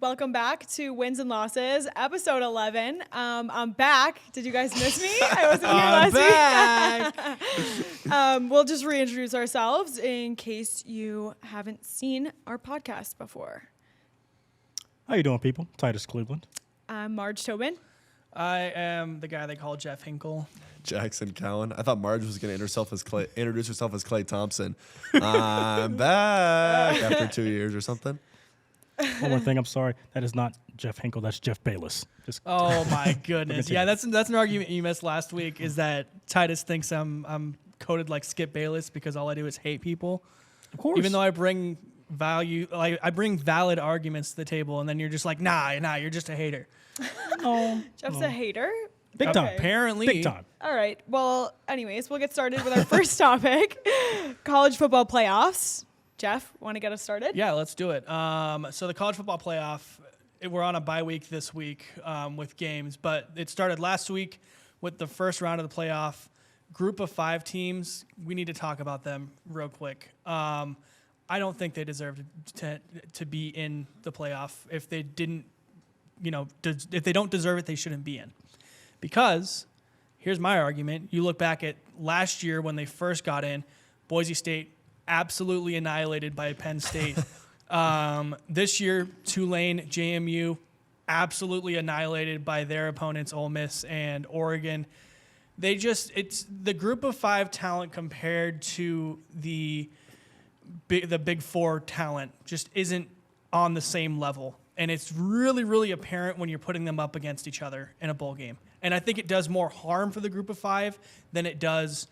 Welcome back to Wins and Losses, episode 11. I'm back. Did you guys miss me? I wasn't here last week. We'll just reintroduce ourselves in case you haven't seen our podcast before. How you doing, people? Titus Cleveland. I'm Marge Tobin. I am the guy they call Jeff Hinkle. Jackson Cowan. I thought Marge was going to introduce herself as Clay Thompson. I'm back after 2 years or something. One more thing, I'm sorry. That is not Jeff Hinkle. That's Jeff Bayless. Oh my goodness! Yeah, that's an argument you missed last week. Is that Titus thinks I'm coded like Skip Bayless because all I do is hate people. Of course. Even though I bring value, like I bring valid arguments to the table, and then you're just like, nah, you're just a hater. No. Jeff's a hater. Big time. Apparently. Big time. All right. Well, anyways, we'll get started with our first topic, college football playoffs. Jeff, want to get us started? Yeah, let's do it. So the college football playoff, we're on a bye week this week with games, but it started last week with the first round of the playoff. Group of 5 teams, we need to talk about them real quick. I don't think they deserve to be in the playoff. If they didn't, if they don't deserve it, they shouldn't be in. Because here's my argument. You look back at last year when they first got in, Boise State absolutely annihilated by Penn State. This year, Tulane, JMU, absolutely annihilated by their opponents, Ole Miss and Oregon. It's the group of 5 talent compared to the Big Four talent just isn't on the same level. And it's really, really apparent when you're putting them up against each other in a bowl game. And I think it does more harm for the group of 5 than it does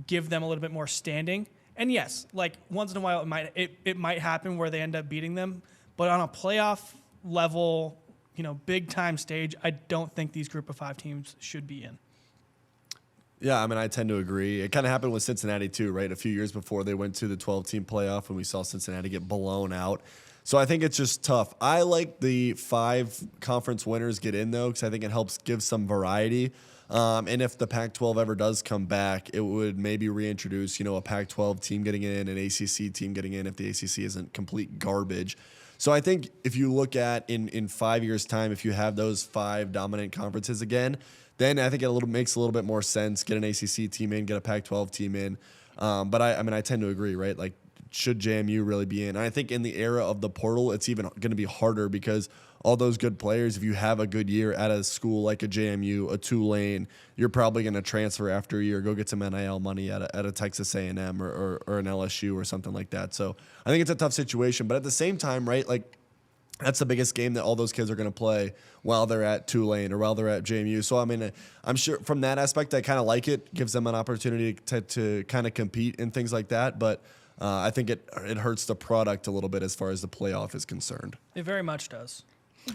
give them a little bit more standing. And yes, like once in a while it might happen where they end up beating them, but on a playoff level, big time stage, I don't think these group of 5 teams should be in. Yeah, I mean, I tend to agree. It kind of happened with Cincinnati too, right? A few years before they went to the 12-team playoff and we saw Cincinnati get blown out. So I think it's just tough. I like the 5 conference winners get in, though, because I think it helps give some variety. And if the Pac-12 ever does come back, it would maybe reintroduce, a Pac-12 team getting in, an ACC team getting in if the ACC isn't complete garbage. So I think if you look at in 5 years' time, if you have those 5 dominant conferences again, then I think it makes a little bit more sense. Get an ACC team in, get a Pac-12 team in. But I tend to agree, right? Like, should JMU really be in? And I think in the era of the portal, it's even going to be harder because all those good players, if you have a good year at a school like a JMU, a Tulane, you're probably going to transfer after a year, go get some NIL money at a Texas A&M or an LSU or something like that. So I think it's a tough situation. But at the same time, right, like that's the biggest game that all those kids are going to play while they're at Tulane or while they're at JMU. So, I mean, I'm sure from that aspect, I kind of like it. Gives them an opportunity to kind of compete and things like that. But I think it hurts the product a little bit as far as the playoff is concerned. It very much does.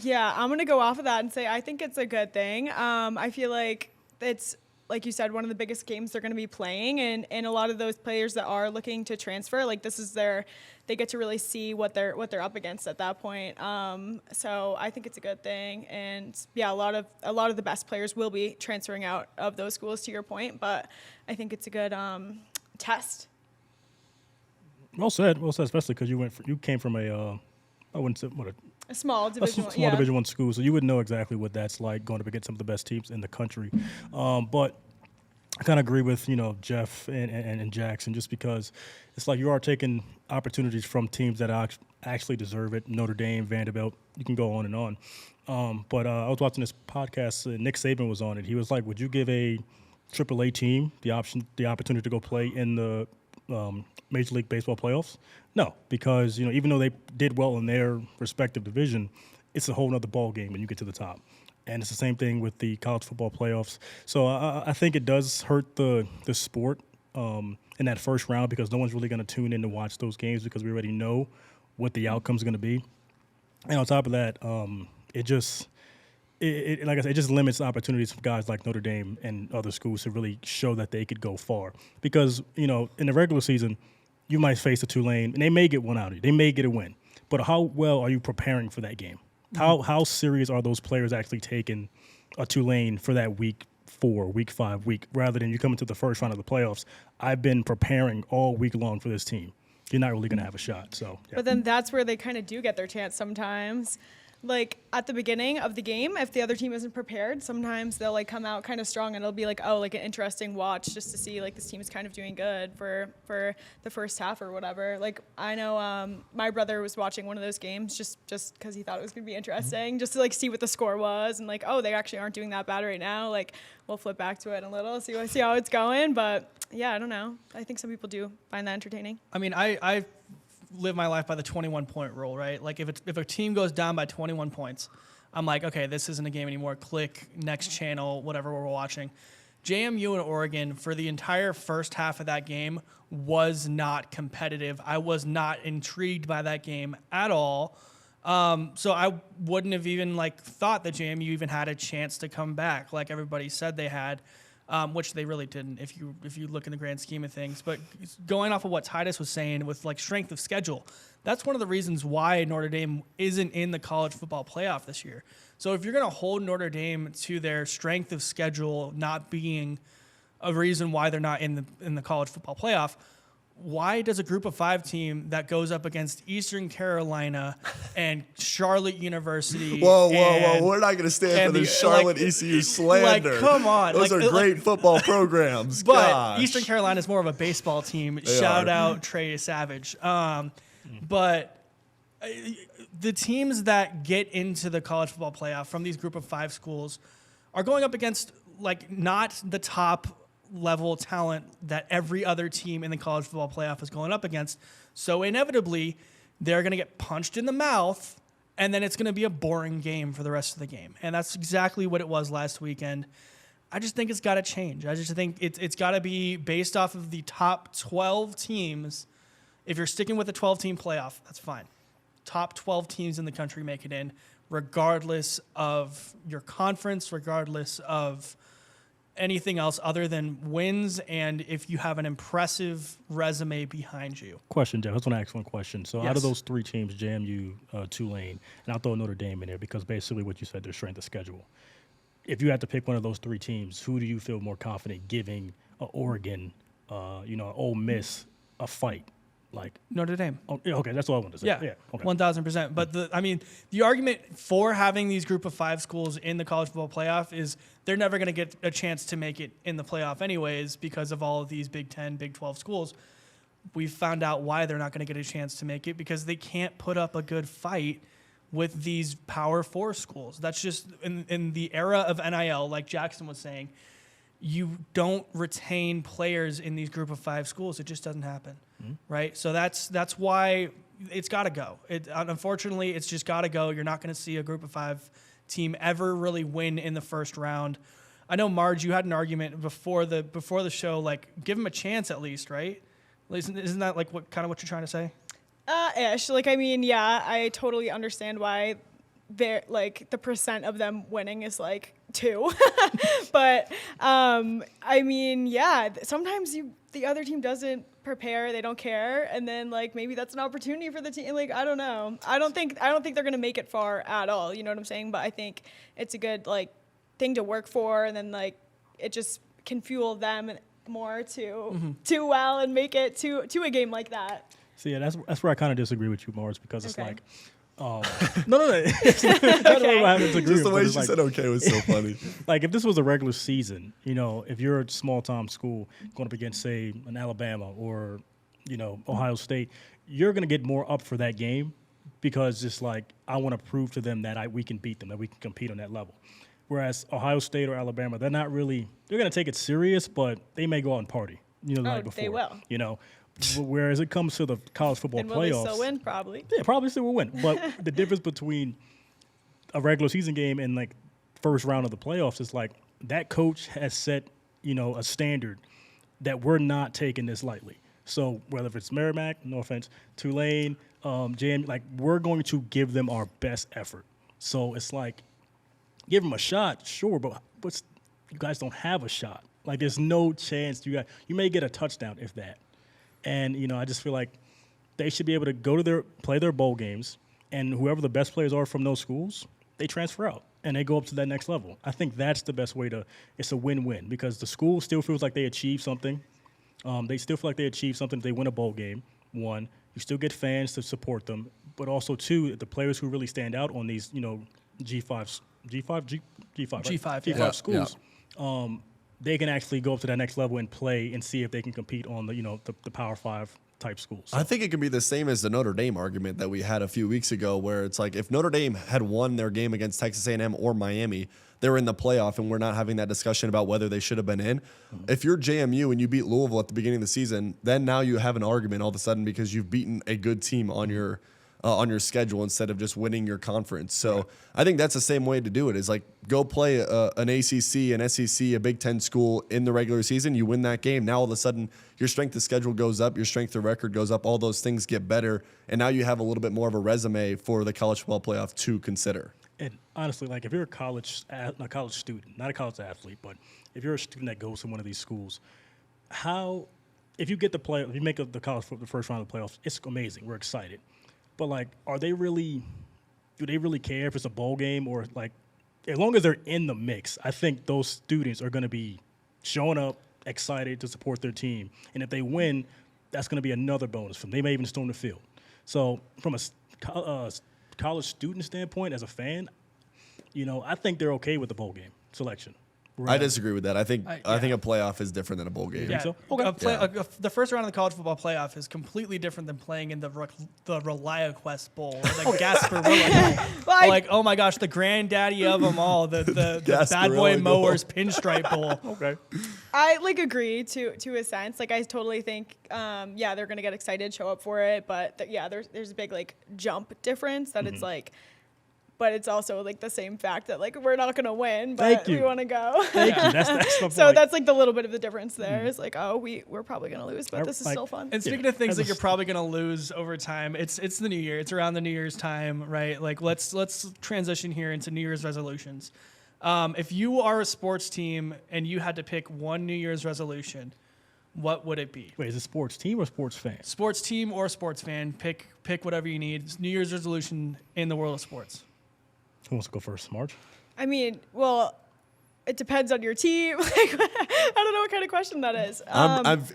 Yeah, I'm going to go off of that and say I think it's a good thing. I feel like it's, like you said, one of the biggest games they're going to be playing. And a lot of those players that are looking to transfer, like this is they get to really see what they're up against at that point. So I think it's a good thing. And yeah, a lot of the best players will be transferring out of those schools, to your point. But I think it's a good test. Well said, especially because you came from a small Division Division I school, so you would know exactly what that's like going up against some of the best teams in the country. But I kind of agree with Jeff and Jackson, just because it's like you are taking opportunities from teams that actually deserve it. Notre Dame, Vanderbilt, you can go on and on. But I was watching this podcast. Nick Saban was on it. He was like, "Would you give a AAA team the opportunity to go play in the Major League Baseball playoffs?" No, because even though they did well in their respective division, it's a whole other ball game when you get to the top. And it's the same thing with the college football playoffs. So I think it does hurt the sport in that first round, because no one's really going to tune in to watch those games because we already know what the outcome's going to be. And on top of that, it like I said, it just limits opportunities for guys like Notre Dame and other schools to really show that they could go far. Because, in the regular season, you might face a Tulane, and they may get one out of you. They may get a win. But how well are you preparing for that game? How serious are those players actually taking a Tulane for that week 4, week 5 week, rather than you come into the first round of the playoffs? I've been preparing all week long for this team. You're not really going to have a shot. So, yeah. But then that's where they kind of do get their chance sometimes. like at the beginning of the game, if the other team isn't prepared, sometimes they'll like come out kind of strong and it'll be like, oh, like an interesting watch just to see like this team is kind of doing good for the first half or whatever. Like I know my brother was watching one of those games just because he thought it was going to be interesting, just to like see what the score was and like, oh, they actually aren't doing that bad right now. Like we'll flip back to it in a little, see how it's going. But yeah, I don't know. I think some people do find that entertaining. I mean, I live my life by the 21-point rule, right? Like if a team goes down by 21 points, I'm like, okay, this isn't a game anymore. Click next channel, whatever we're watching. JMU and Oregon for the entire first half of that game was not competitive. I was not intrigued by that game at all. So I wouldn't have even like thought that JMU even had a chance to come back, like everybody said they had. Which they really didn't if you look in the grand scheme of things. But going off of what Titus was saying with like strength of schedule, that's one of the reasons why Notre Dame isn't in the college football playoff this year. So if you're going to hold Notre Dame to their strength of schedule not being a reason why they're not in the college football playoff, why does a group of 5 team that goes up against Eastern Carolina and Charlotte University? Whoa. We're not going to stand for this Charlotte ECU slander. Like, come on. Those are great football programs. But Gosh. Eastern Carolina is more of a baseball team. Shout out Trey Savage. But the teams that get into the college football playoff from these group of 5 schools are going up against like not the top level talent that every other team in the college football playoff is going up against. So inevitably, they're going to get punched in the mouth, and then it's going to be a boring game for the rest of the game. And that's exactly what it was last weekend. I just think it's got to change. I just think it's got to be based off of the top 12 teams. If you're sticking with a 12-team playoff, that's fine. Top 12 teams in the country make it in, regardless of your conference, regardless of anything else other than wins, and if you have an impressive resume behind you. Question, Jeff. I just want to ask one question. So Yes. out of those 3 teams, JMU, Tulane, and I'll throw Notre Dame in there because basically what you said, their strength of schedule. If you had to pick one of those 3 teams, who do you feel more confident giving Oregon, Ole Miss a fight? Like Notre Dame. Oh, yeah, okay, that's all I wanted to say. Yeah, Okay. 1,000%. But the argument for having these group of 5 schools in the college football playoff is they're never going to get a chance to make it in the playoff anyways because of all of these Big 10, Big 12 schools. We've found out why they're not going to get a chance to make it because they can't put up a good fight with these Power 4 schools. That's just in the era of NIL, like Jackson was saying, you don't retain players in these group of 5 schools. It just doesn't happen, right? So that's why it's got to go. Unfortunately, it's just got to go. You're not going to see a group of 5 team ever really win in the first round. I know, Marge, you had an argument before the show, like give them a chance at least, right? Isn't that like what you're trying to say? Ish. Like, I mean, yeah, I totally understand why they're like the percent of them winning is like 2. But I mean, yeah, sometimes the other team doesn't prepare, they don't care, and then like maybe that's an opportunity for the team. Like, I don't know. I don't think they're gonna make it far at all. You know what I'm saying? But I think it's a good like thing to work for, and then like it just can fuel them more to do well and make it to a game like that. So yeah, that's where I kind of disagree with you, Morris, because it's Okay. like, no. I don't know why I have to agree Just the with, way but she it's said okay was so funny. like if this was a regular season, if you're a small time school going up against, say, an Alabama or, Ohio State, you're going to get more up for that game because it's like, I want to prove to them that we can beat them, that we can compete on that level. Whereas Ohio State or Alabama, they're going to take it serious, but they may go out and party, the night before. They will. Whereas it comes to the college football And will playoffs. they still win? Probably. Yeah, probably still will win. But the difference between a regular season game and like first round of the playoffs is like that coach has set, a standard that we're not taking this lightly. So whether it's Merrimack, no offense, Tulane, JM, like we're going to give them our best effort. So it's like, give them a shot, sure, but you guys don't have a shot. Like there's no chance you may get a touchdown if that. And, I just feel like they should be able to play their bowl games, and whoever the best players are from those schools, they transfer out and they go up to that next level. I think that's the best way it's a win-win because the school still feels like they achieved something. They still feel like they achieved something if they win a bowl game, one. You still get fans to support them. but also too the players who really stand out on these G5 schools. They can actually go up to that next level and play and see if they can compete on the Power 5 type schools. So. I think it can be the same as the Notre Dame argument that we had a few weeks ago, where it's like if Notre Dame had won their game against Texas A&M or Miami, they were in the playoff, and we're not having that discussion about whether they should have been in. Mm-hmm. If you're JMU and you beat Louisville at the beginning of the season, then now you have an argument all of a sudden because you've beaten a good team on your schedule instead of just winning your conference. So I think that's the same way to do it, is like go play an ACC, an SEC, a Big Ten school in the regular season. You win that game. Now all of a sudden your strength of schedule goes up, your strength of record goes up, all those things get better, and now you have a little bit more of a resume for the college football playoff to consider. And honestly, like if you're a college student, not a college athlete, but if you're a student that goes to one of these schools, if you get if you make the first round of the playoffs, it's amazing. We're excited. But like, do they really care if it's a bowl game or like, as long as they're in the mix, I think those students are going to be showing up excited to support their team. And if they win, that's going to be another bonus for them. They may even storm the field. So from a college student standpoint, as a fan, I think they're okay with the bowl game selection. Right. I disagree with that. I think a playoff is different than a bowl game. Yeah. So? Okay. The first round of the college football playoff is completely different than playing in the ReliaQuest Bowl, or the Gasparilla Bowl. Like, oh my gosh, the granddaddy of them all, the Bad Boy Mowers Pinstripe Bowl. Okay. I agree to a sense. Like I totally think, they're gonna get excited, show up for it, but there's a big jump difference that it's like. But it's also the same fact that we're not gonna win, but we want to go. Thank you. That's my point. So that's the little bit of the difference there. It's we're probably gonna lose, but this is still fun. And speaking of things that you're probably gonna lose over time, it's the new year. It's around the New Year's time, right? Let's transition here into New Year's resolutions. If you are a sports team and you had to pick one New Year's resolution, what would it be? Wait, is it sports team or sports fan? Sports team or sports fan. Pick whatever you need. It's New Year's resolution in the world of sports. Who wants to go first, Marge? I mean, well, it depends on your team. I don't know what kind of question that is.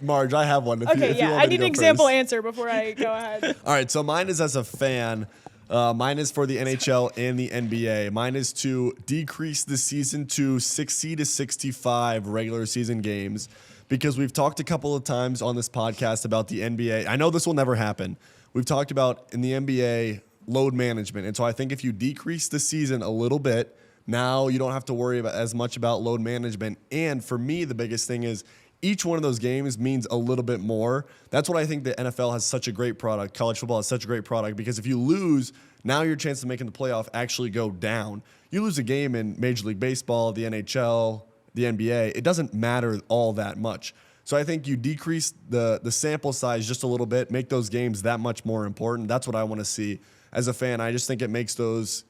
Marge, I have one. I need an example answer before I go ahead. All right, so mine is as a fan. Mine is for the NHL and the NBA. Mine is to decrease the season to 60 to 65 regular season games, because we've talked a couple of times on this podcast about the NBA. I know this will never happen. We've talked about in the NBA load management. And so I think if you decrease the season a little bit, now you don't have to worry about as much about load management. And for me, the biggest thing is each one of those games means a little bit more. That's what I think the NFL has such a great product. College football has such a great product, because if you lose, now your chance of making the playoff actually go down. You lose a game in Major League Baseball, the NHL, the NBA, it doesn't matter all that much. So I think you decrease the sample size just a little bit, make those games that much more important. That's what I want to see. As a fan, I just think it makes those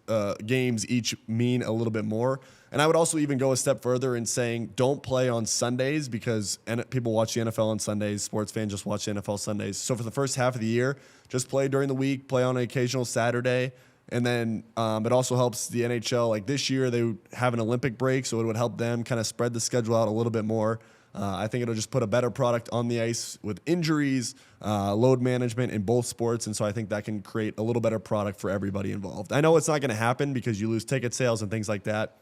games each mean a little bit more. And I would also even go a step further in saying don't play on Sundays, because people watch the NFL on Sundays. Sports fans just watch the NFL Sundays. So for the first half of the year, just play during the week, play on an occasional Saturday. And then it also helps the NHL. Like this year, they have an Olympic break, so it would help them kind of spread the schedule out a little bit more. I think it'll just put a better product on the ice with injuries, load management in both sports. And so I think that can create a little better product for everybody involved. I know it's not going to happen because you lose ticket sales and things like that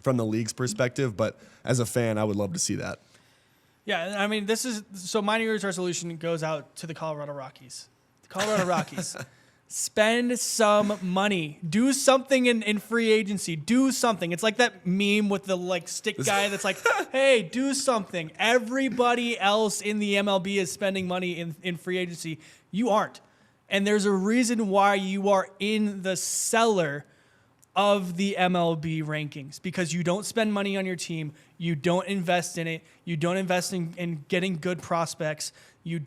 from the league's perspective, but as a fan, I would love to see that. Yeah, I mean, my New Year's resolution goes out to the Colorado Rockies. The Colorado Rockies. Spend some money. Do something in free agency. Do something. It's like that meme with the stick guy that's like, hey, do something. Everybody else in the MLB is spending money in free agency. You aren't. And there's a reason why you are in the cellar of the MLB rankings, because you don't spend money on your team. You don't invest in it. You don't invest in getting good prospects. You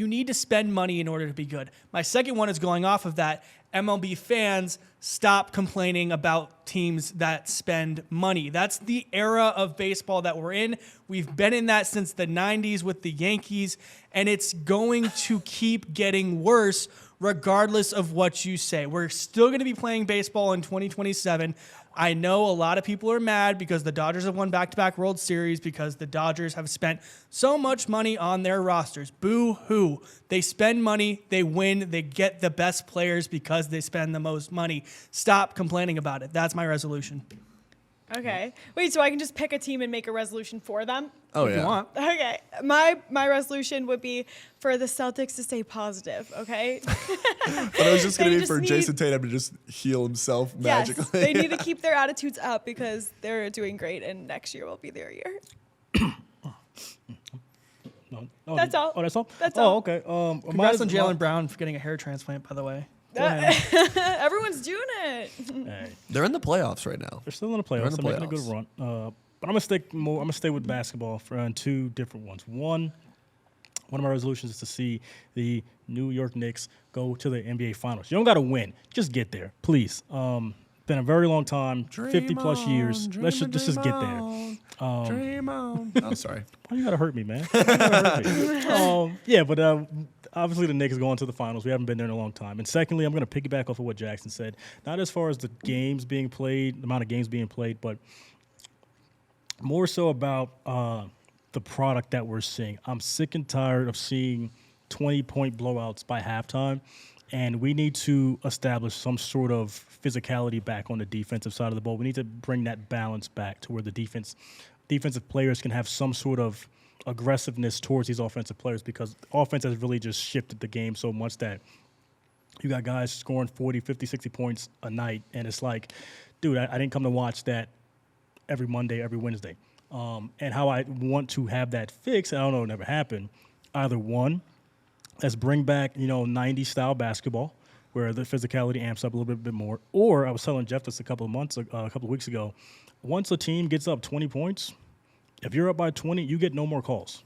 need to spend money in order to be good. My second one is going off of that. MLB fans, stop complaining about teams that spend money. That's the era of baseball that we're in. We've been in that since the 90s with the Yankees, and it's going to keep getting worse regardless of what you say. We're still going to be playing baseball in 2027. I know a lot of people are mad because the Dodgers have won back-to-back World Series because the Dodgers have spent so much money on their rosters. Boo-hoo. They spend money, they win, they get the best players because they spend the most money. Stop complaining about it. That's my resolution. Okay. Wait, so I can just pick a team and make a resolution for them? Oh, If you want. Okay. My resolution would be for the Celtics to stay positive, okay? But it was just going to They be for just Jason Tatum to just heal himself Yes, magically. they need to keep their attitudes up because they're doing great and next year will be their year. No. That's all. Oh, that's all? That's oh, all. okay. Congrats on Jaylen Brown for getting a hair transplant, by the way. Everyone's doing it. Hey, They're in the playoffs right now. they're still in the playoffs. They're in the They're making a good playoffs. run. But I'm gonna stay with basketball for two different ones. One of my resolutions is to see the New York Knicks go to the NBA Finals. You don't got to win, just get there, please. Been a very long time, 50 plus years. Let's just get there. Dream on. Oh, sorry. Why you gotta hurt me, man? Why you gotta hurt me? Yeah, but obviously the Knicks going to the finals. We haven't been there in a long time. And secondly, I'm going to piggyback off of what Jackson said. Not as far as the games being played, the amount of games being played, but more so about the product that we're seeing. I'm sick and tired of seeing 20-point blowouts by halftime, and we need to establish some sort of physicality back on the defensive side of the ball. We need to bring that balance back to where the defensive players can have some sort of aggressiveness towards these offensive players, because offense has really just shifted the game so much that you got guys scoring 40, 50, 60 points a night, and it's like, dude, I didn't come to watch that every Monday, every Wednesday. And how I want to have that fixed, I don't know, it never happened. Either one, let's bring back, 90s style basketball where the physicality amps up a little bit more. Or I was telling Jeff this a couple of weeks ago, once a team gets up 20 points, if you're up by 20, you get no more calls.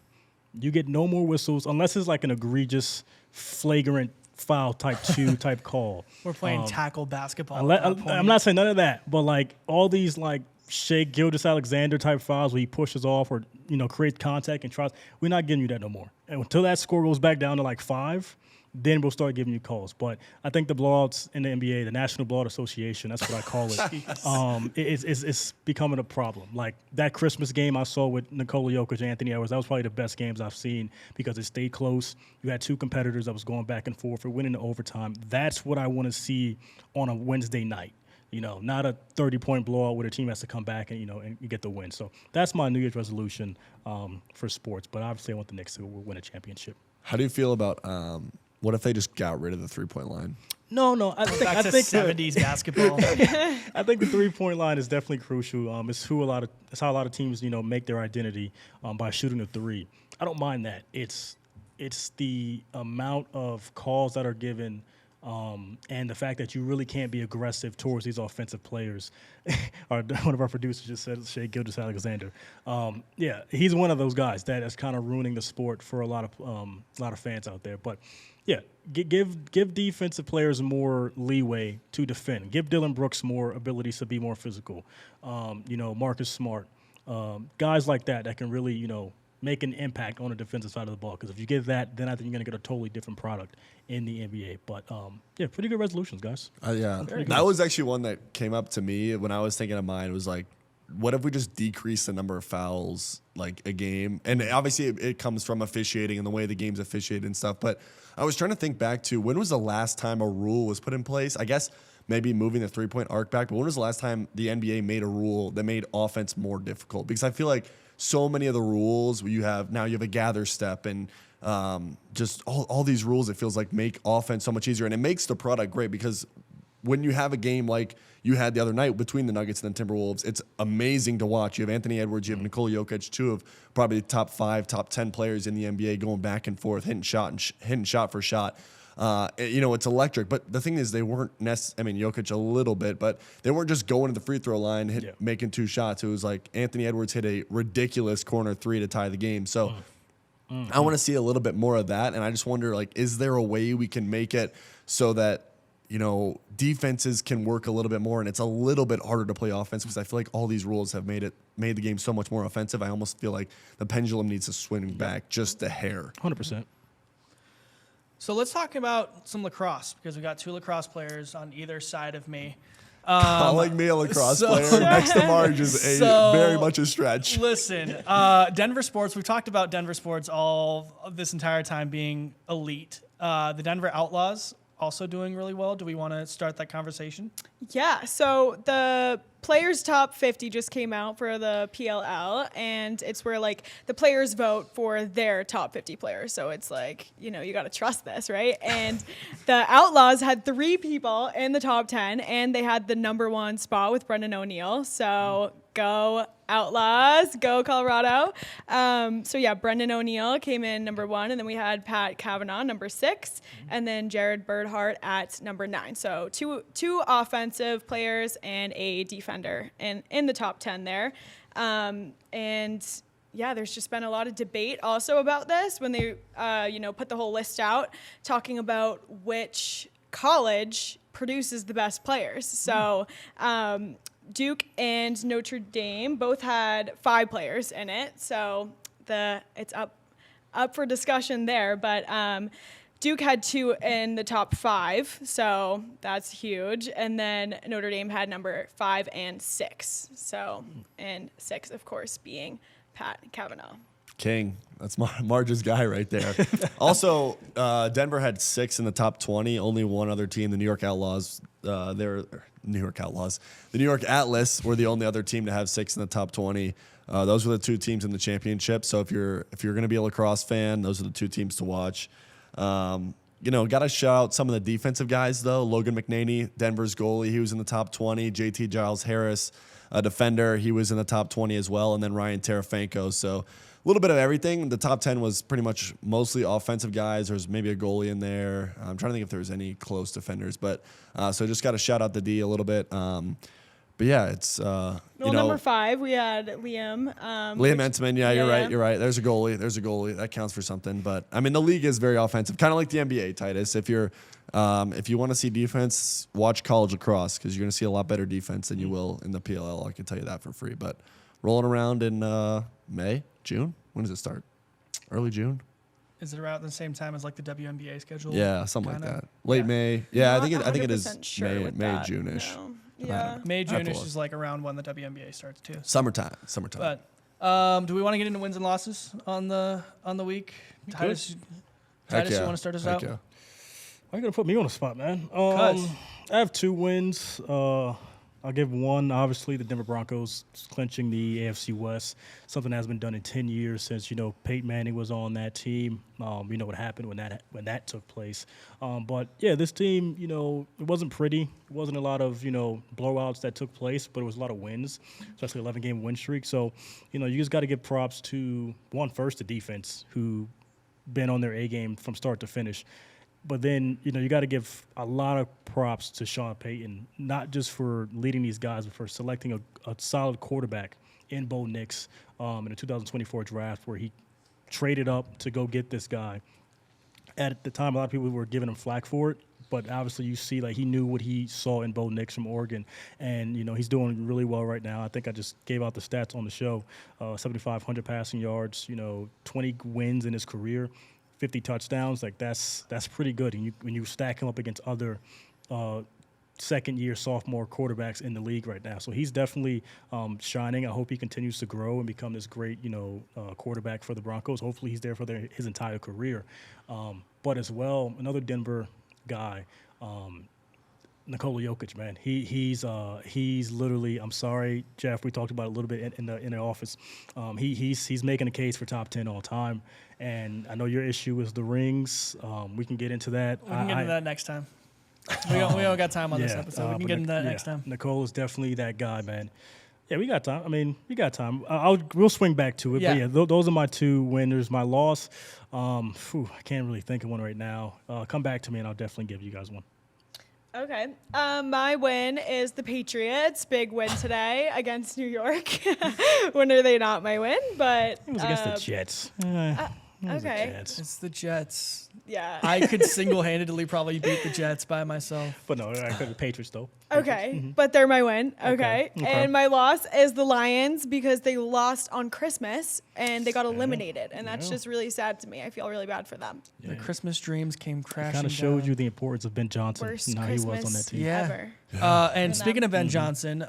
You get no more whistles unless it's like an egregious, flagrant foul type 2 type call. We're playing tackle basketball. I'm not saying none of that, but like all these like Shea Gilgeous-Alexander type fouls where he pushes off or creates contact and tries, we're not giving you that no more. And until that score goes back down to like 5, then we'll start giving you calls. But I think the blowouts in the NBA, the National Blowout Association, that's what I call it, it's becoming a problem. Like that Christmas game I saw with Nikola Jokic and Anthony Edwards, that was probably the best games I've seen because it stayed close. You had two competitors that was going back and forth for winning the overtime. That's what I want to see on a Wednesday night. Not a 30-point blowout where the team has to come back and and get the win. So that's my New Year's resolution for sports. But obviously, I want the Knicks to win a championship. How do you feel about what if they just got rid of the 3-point line? No. I Back think to 70s basketball. I think the 3-point line is definitely crucial. It's how a lot of teams make their identity by shooting the three. I don't mind that. It's the amount of calls that are given. And the fact that you really can't be aggressive towards these offensive players. One of our producers just said Shea Gilgeous-Alexander. Yeah, he's one of those guys that is kind of ruining the sport for a lot of fans out there. But yeah, give defensive players more leeway to defend. Give Dylan Brooks more abilities to be more physical. Marcus Smart, guys like that can really make an impact on the defensive side of the ball. Because if you get that, then I think you're going to get a totally different product in the NBA. But, pretty good resolutions, guys. Yeah. That was actually one that came up to me when I was thinking of mine. Was like, what if we just decrease the number of fouls, like a game? And obviously it comes from officiating and the way the game's officiated and stuff. But I was trying to think back to when was the last time a rule was put in place? I guess maybe moving the 3-point arc back. But when was the last time the NBA made a rule that made offense more difficult? Because I feel like so many of the rules you have a gather step and just all these rules, it feels like make offense so much easier. And it makes the product great because when you have a game like you had the other night between the Nuggets and the Timberwolves, it's amazing to watch. You have Anthony Edwards, you have Nikola Jokic, two of probably the top 5, top 10 players in the NBA going back and forth, hitting shot for shot. It's electric. But the thing is, they weren't Jokic a little bit, but they weren't just going to the free throw line, making 2 shots. It was like Anthony Edwards hit a ridiculous corner 3 to tie the game. So I want to see a little bit more of that. And I just wonder, is there a way we can make it so that, defenses can work a little bit more and it's a little bit harder to play offense because I feel like all these rules have made the game so much more offensive. I almost feel like the pendulum needs to swing back just a hair. 100%. So let's talk about some lacrosse because we got 2 lacrosse players on either side of me. Calling me a lacrosse player next to Marge is very much a stretch. Listen, Denver sports, we've talked about Denver sports all of this entire time being elite. The Denver Outlaws also doing really well. Do we want to start that conversation? Yeah, so the players' top 50 just came out for the PLL, and it's where like the players vote for their top 50 players. So it's like, you got to trust this, right? And the Outlaws had 3 people in the top 10, and they had the number 1 spot with Brennan O'Neill. So go Outlaws, go Colorado. So yeah, Brendan O'Neill came in number 1, and then we had Pat Kavanaugh number 6, and then Jared Birdhart at number 9. So two offensive players and a defender in the top 10 there. And yeah, there's just been a lot of debate also about this when they put the whole list out, talking about which college produces the best players. So Duke and Notre Dame both had 5 players in it, so it's up for discussion there. But Duke had 2 in the top 5, so that's huge. And then Notre Dame had number 5 and 6. So, and 6, of course, being Pat Kavanaugh. King. That's Marge's guy right there. Also, Denver had 6 in the top 20. Only one other team, the New York Outlaws. The New York Atlas were the only other team to have 6 in the top 20. Those were the 2 teams in the championship. So if you're going to be a lacrosse fan, those are the 2 teams to watch. Got to shout out some of the defensive guys though. Logan McNaney, Denver's goalie, he was in the top 20. JT Giles Harris, a defender, he was in the top 20 as well. And then Ryan Tarafanko. So a little bit of everything. The top 10 was pretty much mostly offensive guys. There's maybe a goalie in there. I'm trying to think if there was any close defenders, but so just got to shout out the D a little bit. But yeah, it's number 5 we had Liam. Liam Entman. Yeah, you're right. There's a goalie that counts for something. But I mean, the league is very offensive, kind of like the NBA. Titus, if you want to see defense, watch college lacrosse because you're going to see a lot better defense than you will in the PLL. I can tell you that for free. But rolling around in May, June. When does it start? Early June. Is it around the same time as like the WNBA schedule? Yeah, something like that. Late May. Yeah, I think it is sure May June-ish. No. Yeah. May, June-ish is like around when the WNBA starts too. Summertime. But do we want to get into wins and losses on the week? Titus, you want to start us out? Yeah. Why are you gonna put me on the spot, man? 'Cause I have 2 wins. I'll give one, obviously, the Denver Broncos clinching the AFC West, something that has been done in 10 years since, Peyton Manning was on that team. You know what happened when that took place. But, yeah, this team, it wasn't pretty. It wasn't a lot of, blowouts that took place, but it was a lot of wins, especially 11-game win streak. So, you just got to give props to, first, the defense, who been on their A game from start to finish. But then, you got to give a lot of props to Sean Payton, not just for leading these guys, but for selecting a solid quarterback in Bo Nix in the 2024 draft, where he traded up to go get this guy. At the time, a lot of people were giving him flack for it, but obviously you see he knew what he saw in Bo Nix from Oregon, and, he's doing really well right now. I think I just gave out the stats on the show, 7,500 passing yards, 20 wins in his career. 50 touchdowns, that's pretty good. And when you stack him up against other second-year sophomore quarterbacks in the league right now, so he's definitely shining. I hope he continues to grow and become this great, quarterback for the Broncos. Hopefully, he's there for his entire career. But as well, another Denver guy, Nikola Jokic, man. He's literally. I'm sorry, Jeff. We talked about it a little bit in the office. He's making a case for top 10 all time. And I know your issue is the rings. We can get into that. We can get into that next time. We don't got time on this episode. We can get into that next time. Nicole is definitely that guy, man. Yeah, we got time. I mean, we got time. We'll swing back to it. Yeah. But yeah, those are my 2 winners. My loss, I can't really think of one right now. Come back to me, and I'll definitely give you guys one. Okay. My win is the Patriots. Big win today against New York. When are they not my win? But It was against the Jets. okay. It's the Jets. Yeah. I could single-handedly probably beat the Jets by myself. But no, I could the Patriots though. Okay, but they're my win. Okay. Okay. And my loss is the Lions because they lost on Christmas and they got eliminated, and that's just really sad to me. I feel really bad for them. The Christmas dreams came crashing Kind of down. showed you the importance of Ben Johnson. Worst and how he Christmas was on that team. Yeah. ever. And For speaking them. of Ben Johnson,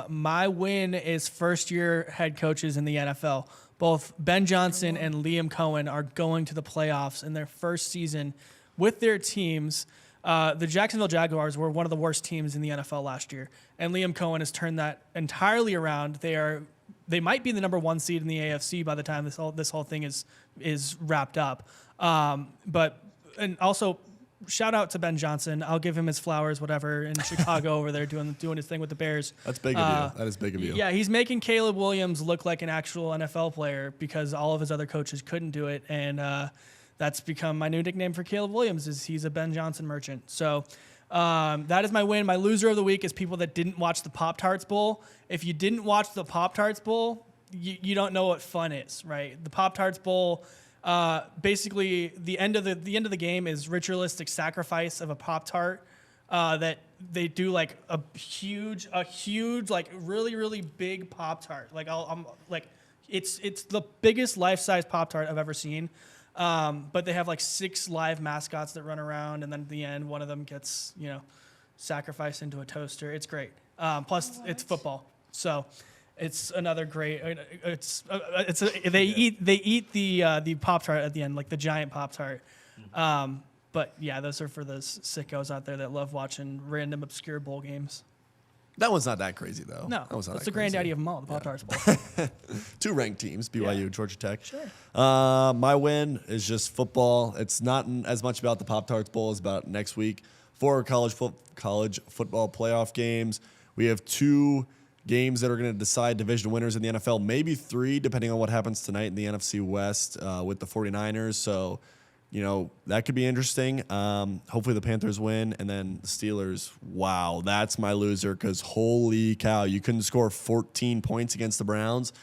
my win is first-year head coaches in the NFL. Both Ben Johnson and Liam Cohen are going to the playoffs in their first season with their teams. The Jacksonville Jaguars were one of the worst teams in the NFL last year, and Liam Cohen has turned that entirely around. They might be the number 1 seed in the AFC by the time this whole thing is wrapped up. And also, shout out to Ben Johnson. I'll give him his flowers, whatever, in Chicago over there doing his thing with the Bears. That's big of you. That is big of you. Yeah, he's making Caleb Williams look like an actual NFL player because all of his other coaches couldn't do it, and that's become my new nickname for Caleb Williams. Is he's a Ben Johnson merchant. So that is my win. My loser of the week is people that didn't watch the Pop-Tarts Bowl. If you didn't watch the Pop-Tarts Bowl, you don't know what fun is, right? The Pop-Tarts Bowl. Basically, the end of the game is ritualistic sacrifice of a Pop-Tart that they do like a huge like really really big Pop-Tart. Like I'm like it's the biggest life-size Pop-Tart I've ever seen. But they have like 6 live mascots that run around, and then at the end one of them gets sacrificed into a toaster. It's great. Plus it's football, so. It's another great. They eat the Pop-Tart at the end, like the giant Pop-Tart. But yeah, those are for those sickos out there that love watching random obscure bowl games. That one's not that crazy though. No, that was not it's that the granddaddy crazy. of them all, the Pop-Tarts Bowl. 2 ranked teams, BYU, Yeah. Georgia Tech. Sure. My win is just football. It's not as much about the Pop-Tarts Bowl as about next week. 4 college football playoff games. We have 2 games that are going to decide division winners in the NFL, maybe 3, depending on what happens tonight in the NFC West with the 49ers. So, that could be interesting. Hopefully the Panthers win, and then the Steelers. Wow, that's my loser because holy cow, you couldn't score 14 points against the Browns.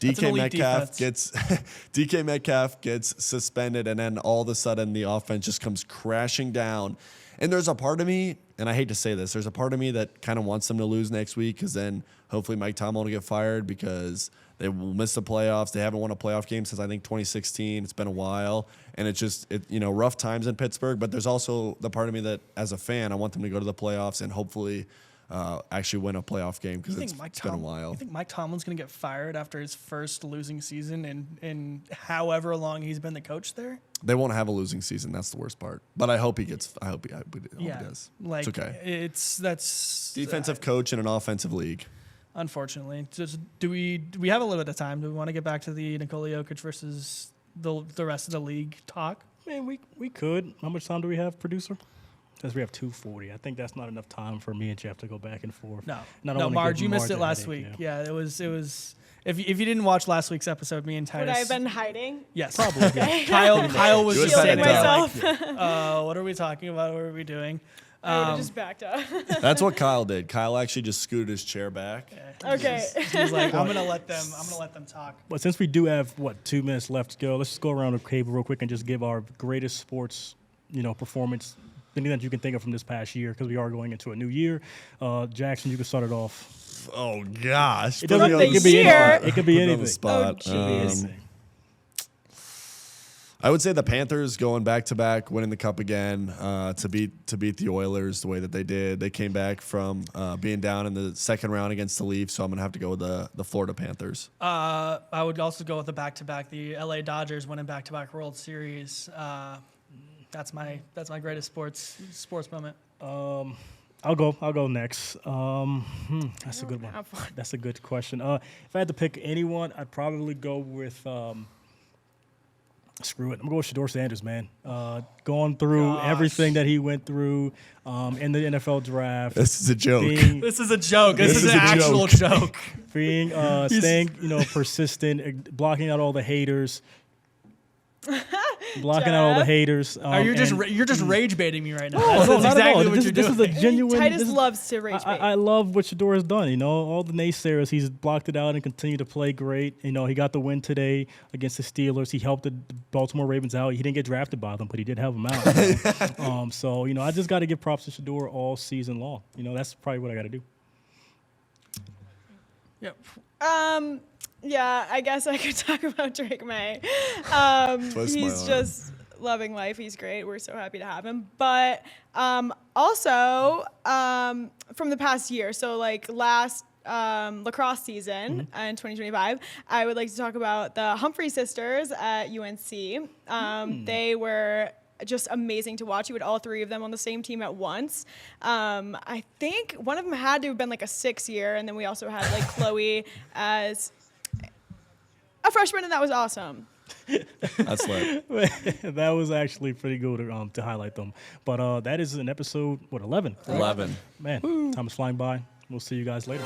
That's an DK elite Metcalf gets suspended, and then all of a sudden the offense just comes crashing down. And there's a part of me, and I hate to say this, there's a part of me that kind of wants them to lose next week because then hopefully Mike Tomlin will get fired because they will miss the playoffs. They haven't won a playoff game since I think 2016. It's been a while, and it's just rough times in Pittsburgh. But there's also the part of me that, as a fan, I want them to go to the playoffs and hopefully actually win a playoff game because it's been a while. You think Mike Tomlin's going to get fired after his first losing season in however long he's been the coach there? They won't have a losing season. That's the worst part. But I hope he gets. I hope he does. Like it's okay. That's Defensive coach in an offensive league. Unfortunately, just do we have a little bit of time? Do we want to get back to the Nikola Jokic versus the rest of the league talk? Man, we could. How much time do we have, producer? Because we have 2:40. I think that's not enough time for me and Jeff to go back and forth. No, Marge, you missed it last week. Yeah, it was. If you didn't watch last week's episode, me and Titus. Would I have been hiding? Yes, Probably. Yeah. Kyle was You just would sitting have there been like, what are we talking about? What are we doing? I would have just backed up. That's what Kyle did. Kyle actually just scooted his chair back. Okay. He's like, I'm gonna let them talk. But since we do have 2 minutes left to go, let's just go around the table real quick and just give our greatest sports, performance, anything that you can think of from this past year, because we are going into a new year. Jackson, you can start it off. Oh gosh! It doesn't. From It the could be year. anything. It could be Put it on the anything. spot. Oh, jeez. I would say the Panthers going back to back, winning the cup again to beat the Oilers the way that they did. They came back from being down in the second round against the Leafs, so I'm gonna have to go with the Florida Panthers. I would also go with the back-to-back, the LA Dodgers winning back-to-back World Series. That's my greatest sports moment. I'll go next. That's a good one. That's a good question. If I had to pick anyone, I'd probably go with. Screw it. I'm going to go with Shedeur Sanders, man. Going through everything that he went through in the NFL draft. This is a joke. This is a joke. This is is an a actual joke. Staying persistent, blocking out all the haters. Blocking out all the haters. Are you just and- you're just rage baiting me right now? No, That's not at exactly all. what This, you're this doing. is a genuine. Titus this is- loves to rage bait. I love what Shador has done. You know, all the naysayers, he's blocked it out and continued to play great. You know, he got the win today against the Steelers. He helped the Baltimore Ravens out. He didn't get drafted by them, but he did help them out. You know? So, you know, I just got to give props to Shador all season long. You know, that's probably what I got to do. Yep. Yeah, I guess I could talk about Drake May. Twist my He's arm. just loving life. He's great. We're so happy to have him. But also from the past year, so like last lacrosse season in 2025, I would like to talk about the Humphrey sisters at UNC. They were just amazing to watch. You had all three of them on the same team at once. I think one of them had to have been like a 6-year, and then we also had like Chloe as a freshman, and that was awesome. That's lit. That was actually pretty good to highlight them. But that is an episode, 11? Right? 11. Man, time is flying by. We'll see you guys later.